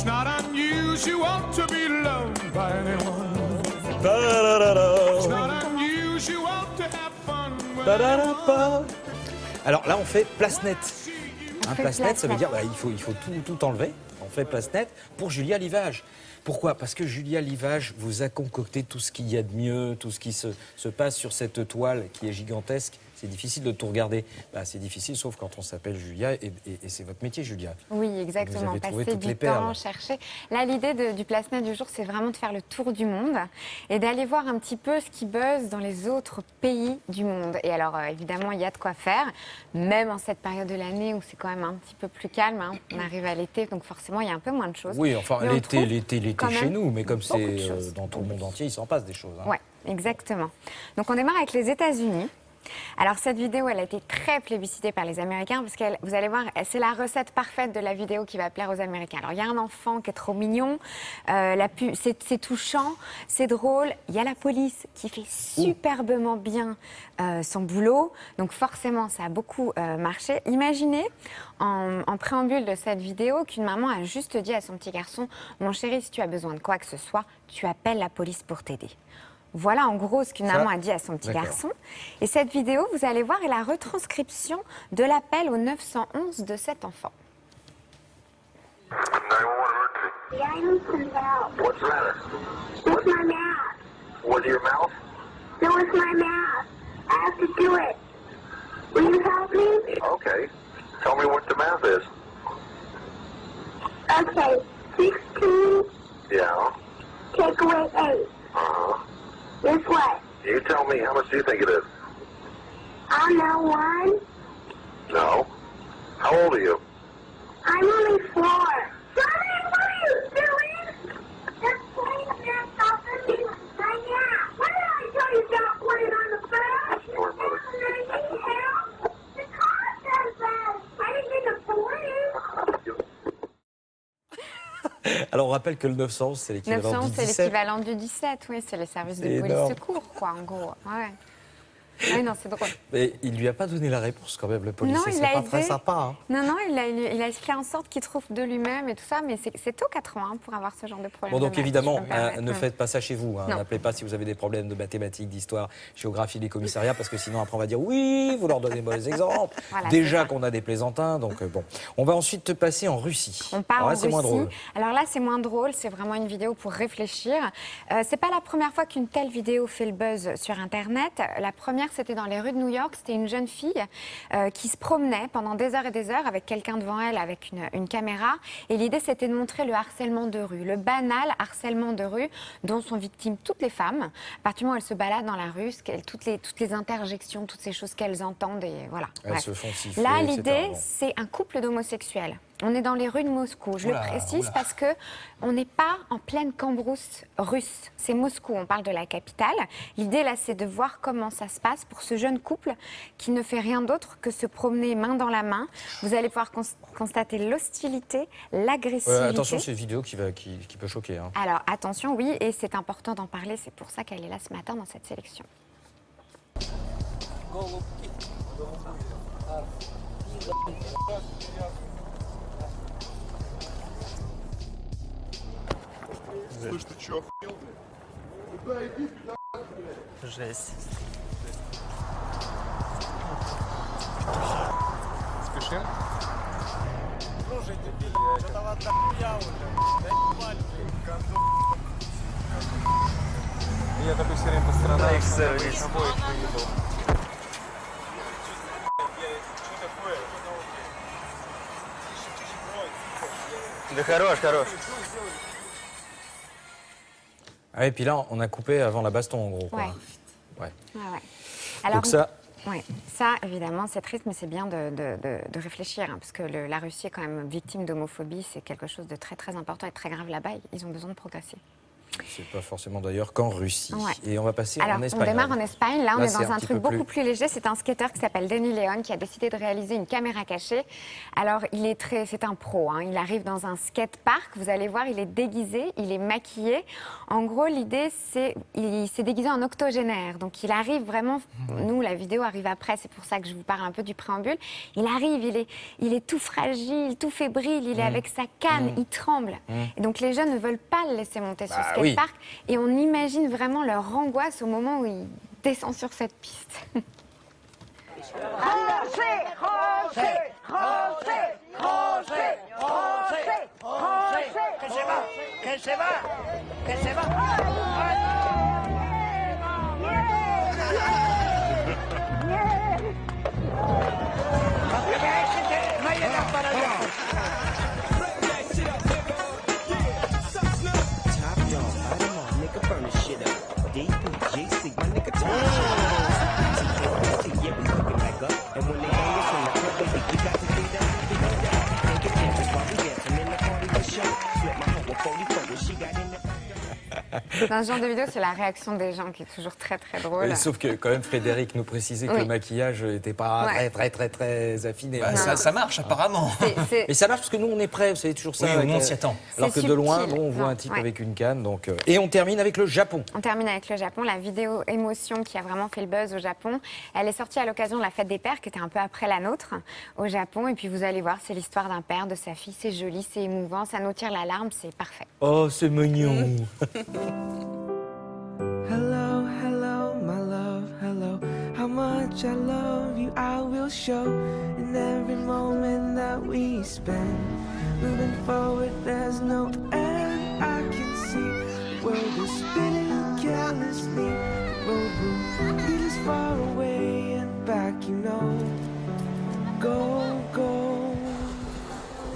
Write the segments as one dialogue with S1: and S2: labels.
S1: It's not unusual to be loved by anyone. It's not unusual to have fun with anyone.
S2: Alors là, on fait place nette. Place nette, ça veut dire il faut tout enlever. On fait place nette pour Julia Livage. Pourquoi? Parce que Julia Livage vous a concocté tout ce qu'il y a de mieux, tout ce qui se passe sur cette toile qui est gigantesque. C'est difficile de tout regarder. C'est difficile, sauf quand on s'appelle Julia, et c'est votre métier, Julia.
S3: Oui, exactement.
S2: Vous avez trouvé
S3: Passer
S2: toutes les
S3: du temps,
S2: perles.
S3: chercher. Là, l'idée du Place Net du jour, c'est vraiment de faire le tour du monde et d'aller voir un petit peu ce qui buzz dans les autres pays du monde. Et alors, évidemment, il y a de quoi faire, même en cette période de l'année où c'est quand même un petit peu plus calme. Hein. On arrive à l'été, donc forcément, il y a un peu moins de choses.
S2: Oui, enfin, l'été chez nous, mais comme c'est dans tout le monde entier, il s'en passe des choses. Hein.
S3: Oui, exactement. Donc, on démarre avec les États-Unis. Alors cette vidéo, elle a été très plébiscitée par les Américains parce que vous allez voir, c'est la recette parfaite de la vidéo qui va plaire aux Américains. Alors il y a un enfant qui est trop mignon, c'est touchant, c'est drôle. Il y a la police qui fait superbement bien son boulot, donc forcément ça a beaucoup marché. Imaginez en préambule de cette vidéo qu'une maman a juste dit à son petit garçon « Mon chéri, si tu as besoin de quoi que ce soit, tu appelles la police pour t'aider ». Voilà en gros ce qu'une maman a dit à son petit garçon. Et cette vidéo, vous allez voir, est la retranscription de l'appel au 911 de cet enfant.
S4: Yeah, I need some help. What's the matter? With my math. With your mouth? No, with my math. I have to do it. Will you help me? Okay. Tell me what the math is. Okay. 16. Yeah. Take away 8. Uh-huh. Guess what? You tell me, how much do you think it is? I don't know, 1. No. How old are you? I'm only 4. Daddy, what are you doing? Just putting the mask off and being right now. What did I tell you about putting on the bed?
S2: Poor mother.
S4: I need help. The car says that. I didn't get the police.
S2: Alors on rappelle que le 911, c'est l'équivalent
S3: 911,
S2: du
S3: c'est
S2: 17.
S3: l'équivalent du 17, oui, c'est le service de police-secours, quoi, en gros. Ouais. Oui, non, c'est drôle.
S2: Mais il lui a pas donné la réponse quand même, le policier.
S3: Non, il
S2: c'est
S3: l'a
S2: pas
S3: aidé.
S2: très sympa. Hein.
S3: Non, il a fait en sorte qu'il trouve de lui-même et tout ça, mais c'est tôt 80 pour avoir ce genre de problème.
S2: Bon, donc
S3: de maths,
S2: évidemment,
S3: si je peux me permettre.
S2: ne faites pas ça chez vous. Hein.
S3: Non.
S2: N'appelez pas si vous avez des problèmes de mathématiques, d'histoire, géographie des commissariats, parce que sinon après on va dire oui, vous leur donnez mauvais exemples.
S3: Voilà,
S2: déjà qu'on a des plaisantins, donc bon. On va ensuite passer en Russie.
S3: On part
S2: Alors là,
S3: en
S2: c'est moins
S3: Russie.
S2: drôle.
S3: Alors là, c'est moins drôle. C'est vraiment une vidéo pour réfléchir. C'est pas la première fois qu'une telle vidéo fait le buzz sur Internet. La première, c'était dans les rues de New York. C'était une jeune fille qui se promenait pendant des heures et des heures avec quelqu'un devant elle, avec une caméra. Et l'idée, c'était de montrer le harcèlement de rue, le banal harcèlement de rue dont sont victimes toutes les femmes. À partir du moment où elles se baladent dans la rue, toutes les interjections, toutes ces choses qu'elles entendent. Et voilà.
S2: Elles
S3: Bref.
S2: se font siffler,
S3: Là,
S2: etc.
S3: l'idée,
S2: Bon.
S3: c'est un couple d'homosexuels. On est dans les rues de Moscou. Je le précise parce que on n'est pas en pleine cambrousse russe. C'est Moscou, on parle de la capitale. L'idée, là, c'est de voir comment ça se passe pour ce jeune couple qui ne fait rien d'autre que se promener main dans la main. Vous allez pouvoir constater l'hostilité, l'agressivité.
S2: Attention, c'est une vidéo qui peut choquer. Hein.
S3: Alors, attention, oui, et c'est important d'en parler. C'est pour ça qu'elle est là ce matin dans cette sélection.
S1: Слышь, ты чё, охуел, блядь? Куда иди, пидорас, блядь?
S5: Жесть.
S1: Спешим?
S5: Слушай, дебил, что-то вот дохуя уже. Да ебать,
S1: Я такой все время по сторонам.
S5: Да, их сервис.
S1: Обоих выебал.
S5: Да хорош, хорош.
S2: Ah, et puis là, on a coupé avant la baston, en gros. Quoi.
S3: Ouais. Alors,
S2: donc ça...
S3: Ouais. Ça, évidemment, c'est triste, mais c'est bien de réfléchir, hein, parce que la Russie est quand même victime d'homophobie. C'est quelque chose de très, très important et très grave là-bas. Ils ont besoin de progresser.
S2: C'est pas forcément d'ailleurs qu'en Russie.
S3: Ouais.
S2: Et on va passer
S3: Alors,
S2: en Espagne.
S3: on démarre en Espagne. Là, on est
S2: c'est
S3: dans un
S2: petit
S3: truc
S2: peu
S3: beaucoup plus léger. C'est un skateur qui s'appelle Danny Leon qui a décidé de réaliser une caméra cachée. Alors, c'est un pro. Hein. Il arrive dans un skatepark. Vous allez voir, il est déguisé, il est maquillé. En gros, l'idée, il s'est déguisé en octogénaire. Donc, il arrive vraiment. Nous, la vidéo arrive après. C'est pour ça que je vous parle un peu du préambule. Il arrive, il est tout fragile, tout fébrile. Il est avec sa canne, il tremble. Et donc, les jeunes ne veulent pas le laisser monter sur ce skatepark. Et on imagine vraiment leur angoisse au moment où il descend sur cette piste. Dans ce genre de vidéo, c'est la réaction des gens qui est toujours très très drôle.
S2: Oui, sauf que quand même Frédéric nous précisait que le maquillage n'était pas très affiné.
S6: Bah, ça marche apparemment.
S2: Et ça marche parce que nous on est prêts, vous savez toujours ça.
S6: Oui, nous on s'y attend.
S2: Alors que de loin, on voit un type avec une canne. Donc, Et on termine avec le Japon.
S3: On termine avec le Japon, la vidéo émotion qui a vraiment fait le buzz au Japon. Elle est sortie à l'occasion de la fête des pères qui était un peu après la nôtre au Japon. Et puis vous allez voir, c'est l'histoire d'un père, de sa fille. C'est joli, c'est émouvant, ça nous tire la larme, c'est parfait.
S2: Oh, c'est mignon.
S7: Hello, hello, my love, hello. How much I love you, I will show in every moment that we spend. Moving forward, there's no end. I can see the world is spinning carelessly. The road will lead us far away and back, you know. Go, go,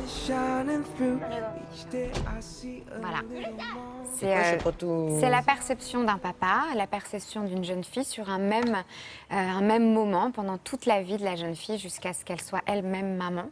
S7: shining through each day I see a
S3: Voilà.
S7: little more.
S3: C'est la perception d'un papa, la perception d'une jeune fille sur un même moment pendant toute la vie de la jeune fille jusqu'à ce qu'elle soit elle-même maman.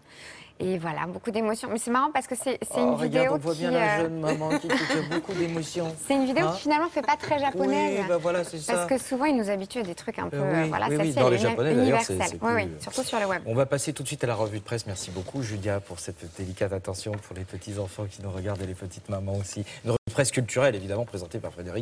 S3: Et voilà, beaucoup d'émotions. Mais c'est marrant parce que c'est une vidéo
S2: on voit bien la jeune maman qui a beaucoup d'émotions.
S3: C'est une vidéo qui finalement fait pas très japonaise.
S2: Oui, bah voilà, c'est ça.
S3: Parce que souvent, ils nous habituent à des trucs un peu... voilà,
S2: oui,
S3: ça,
S2: dans les japonais d'ailleurs, c'est
S3: oui, surtout sur le web.
S2: On va passer tout de suite à la revue de presse. Merci beaucoup Julia pour cette délicate attention pour les petits enfants qui nous regardent et les petites mamans aussi. Une revue de presse culturelle évidemment présentée par Frédéric.